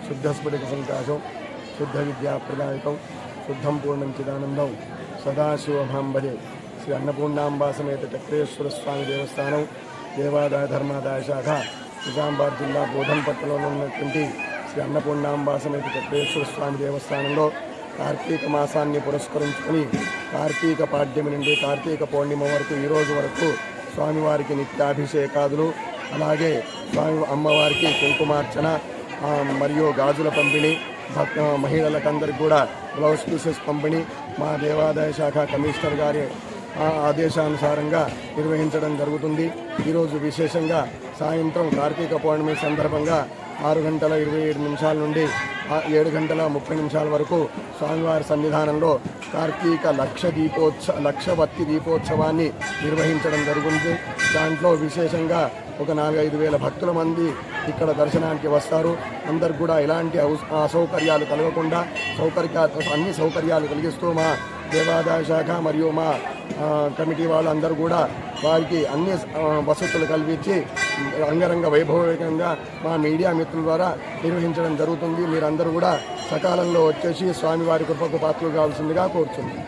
శుద్ధస్ఫటిక సంకాశం శుద్ధ విద్యాప్రదాయకం శుద్ధం పూర్ణం చిదానందం సదాశివభాంబరే శ్రీ అన్నపూర్ణాంబా సమేత చక్రేశ్వర స్వామి దేవస్థానం దేవాదాయ ధర్మాదాయ శాఖ నిజామాబాద్ జిల్లా బోధన్పట్నంలో ఉన్నటువంటి శ్రీ అన్నపూర్ణాంబా సమేత చక్రేశ్వర స్వామి దేవస్థానంలో కార్తీక మాసాన్ని పురస్కరించుకొని కార్తీక పాడ్యమి నుండి కార్తీక పౌర్ణిమ వరకు ఈరోజు వరకు స్వామివారికి నిత్యాభిషేకాదులు అలాగే స్వామి అమ్మవారికి కుంకుమార్చన మరియు గాజుల పంపిణీ మహిళలకందరికీ కూడా బ్లౌజ్ పీసెస్ పంపిణీ మా దేవాదాయ శాఖ కమిషనర్ గారి ఆదేశానుసారంగా నిర్వహించడం జరుగుతుంది. ఈరోజు విశేషంగా సాయంత్రం కార్తీక పౌర్ణమి సందర్భంగా 6:27 నుండి 7:30 వరకు స్వామివారి సన్నిధానంలో కార్తీక లక్షవత్తి దీపోత్సవాన్ని నిర్వహించడం జరుగుతుంది. దాంట్లో విశేషంగా ఒక 4-5 వేల భక్తుల మంది ఇక్కడ దర్శనానికి వస్తారు. అందరు కూడా ఎలాంటి అసౌకర్యాలు కలగకుండా అన్ని సౌకర్యాలు కలిగిస్తూ మా దేవాదాయ శాఖ మరియు మా కమిటీ వాళ్ళందరూ కూడా వారికి అన్ని వసతులు కల్పించి అంగరంగ వైభవంగా మా మీడియా మిత్రుల ద్వారా నిర్వహించడం జరుగుతుంది. మీరందరూ కూడా సకాలంలో వచ్చేసి స్వామివారి కృపకు పాత్రలు కావాల్సిందిగా కోరుచున్నాం.